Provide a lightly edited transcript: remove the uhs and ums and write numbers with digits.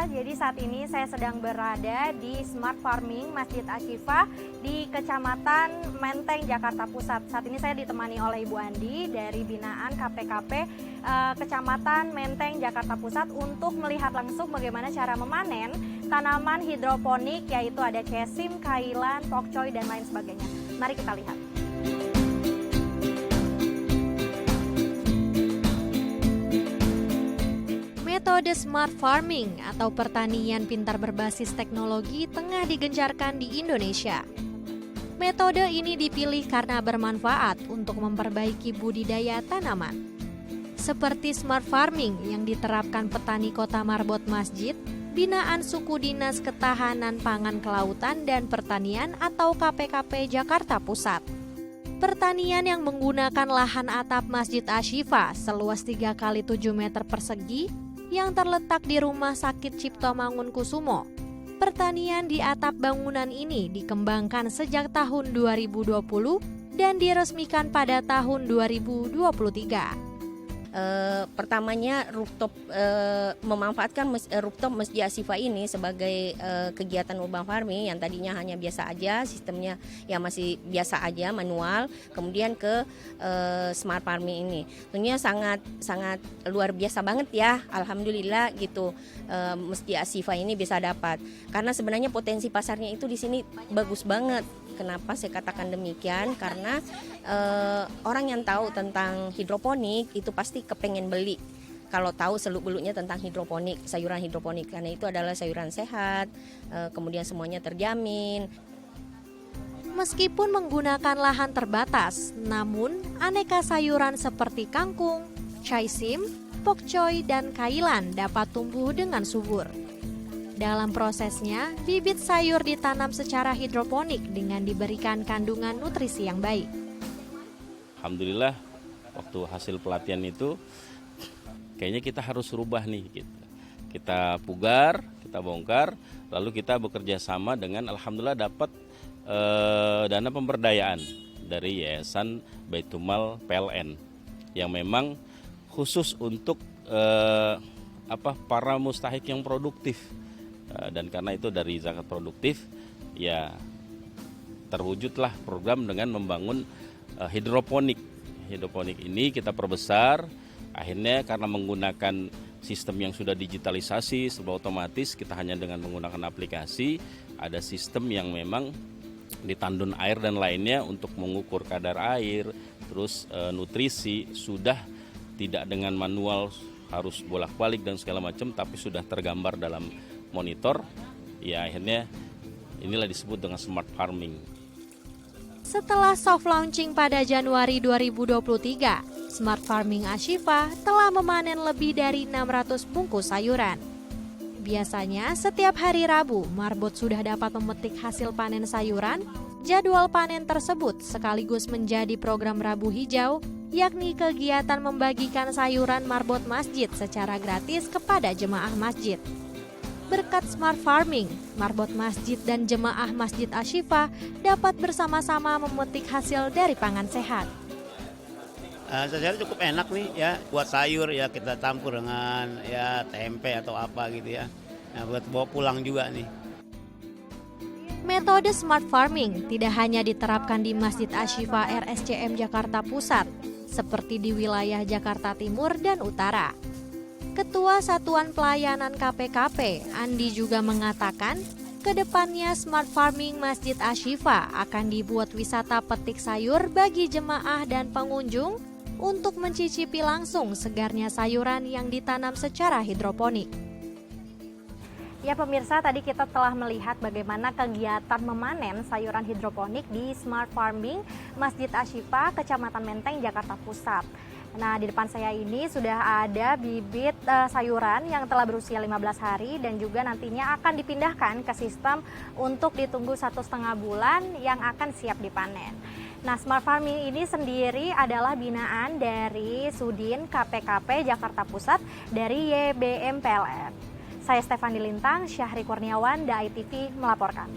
pemirsa, jadi saat ini saya sedang berada di Smart Farming Masjid Asy-Syifa di Kecamatan Menteng, Jakarta Pusat. Saat ini saya ditemani oleh Ibu Andi dari binaan KPKP Kecamatan Menteng, Jakarta Pusat untuk melihat langsung bagaimana cara memanen tanaman hidroponik, yaitu ada cesim, kailan, pokcoy, dan lain sebagainya. Mari kita lihat. Metode smart farming atau pertanian pintar berbasis teknologi tengah digencarkan di Indonesia. Metode ini dipilih karena bermanfaat untuk memperbaiki budidaya tanaman. Seperti smart farming yang diterapkan petani Kota Marbot Masjid, binaan Suku Dinas Ketahanan Pangan Kelautan dan Pertanian atau KPKP Jakarta Pusat. Pertanian yang menggunakan lahan atap Masjid Asy-Syifa seluas 3 x 7 meter persegi yang terletak di Rumah Sakit Cipto Mangunkusumo. Pertanian di atap bangunan ini dikembangkan sejak tahun 2020 dan diresmikan pada tahun 2023. Pertamanya rooftop memanfaatkan rooftop Masjid Asy-Syifa ini sebagai kegiatan urban farming yang tadinya hanya biasa aja, sistemnya yang masih biasa aja manual, kemudian ke smart farming ini. Tentunya sangat luar biasa banget ya, alhamdulillah gitu. Masjid Asy-Syifa ini bisa dapat karena sebenarnya potensi pasarnya itu di sini bagus banget. Kenapa saya katakan demikian? Karena orang yang tahu tentang hidroponik itu pasti kepengen beli. Kalau tahu seluk-beluknya tentang hidroponik, sayuran hidroponik, karena itu adalah sayuran sehat, kemudian semuanya terjamin. Meskipun menggunakan lahan terbatas, namun aneka sayuran seperti kangkung, caisim, pokcoy, dan kailan dapat tumbuh dengan subur. Dalam prosesnya, bibit sayur ditanam secara hidroponik dengan diberikan kandungan nutrisi yang baik. Alhamdulillah, waktu hasil pelatihan itu, kayaknya kita harus rubah nih. Gitu. Kita pugar, kita bongkar, lalu kita bekerja sama dengan alhamdulillah dapat dana pemberdayaan dari Yayasan Baitumal PLN yang memang khusus untuk para mustahik yang produktif. Dan karena itu dari zakat produktif, ya terwujudlah program dengan membangun hidroponik. Hidroponik ini kita perbesar, akhirnya karena menggunakan sistem yang sudah digitalisasi, serba otomatis, kita hanya dengan menggunakan aplikasi, ada sistem yang memang ditandun air dan lainnya untuk mengukur kadar air, terus nutrisi, sudah tidak dengan manual harus bolak-balik dan segala macam, tapi sudah tergambar dalam monitor, ya akhirnya inilah disebut dengan smart farming. Setelah soft launching pada Januari 2023, Smart Farming Asy-Syifa telah memanen lebih dari 600 bungkus sayuran. Biasanya setiap hari Rabu, Marbot sudah dapat memetik hasil panen sayuran. Jadwal panen tersebut sekaligus menjadi program Rabu Hijau, yakni kegiatan membagikan sayuran Marbot Masjid secara gratis kepada jemaah masjid. Berkat smart farming, Marbot Masjid dan jemaah Masjid Asy-Syifa dapat bersama-sama memetik hasil dari pangan sehat. Secara cukup enak nih ya, buat sayur ya kita campur dengan ya tempe atau apa gitu ya. Nah, buat bawa pulang juga nih. Metode smart farming tidak hanya diterapkan di Masjid Asy-Syifa RSCM Jakarta Pusat, seperti di wilayah Jakarta Timur dan Utara. Ketua Satuan Pelayanan KPKP, Andi juga mengatakan, kedepannya Smart Farming Masjid Asy-Syifa akan dibuat wisata petik sayur bagi jemaah dan pengunjung untuk mencicipi langsung segarnya sayuran yang ditanam secara hidroponik. Ya pemirsa, tadi kita telah melihat bagaimana kegiatan memanen sayuran hidroponik di Smart Farming Masjid Asy-Syifa, Kecamatan Menteng, Jakarta Pusat. Nah, di depan saya ini sudah ada bibit sayuran yang telah berusia 15 hari dan juga nantinya akan dipindahkan ke sistem untuk ditunggu 1,5 bulan yang akan siap dipanen. Nah, Smart Farming ini sendiri adalah binaan dari Sudin KPKP Jakarta Pusat dari YBM PLN. Saya Stefani Lintang, Syahri Kurniawan, DAI TV melaporkan.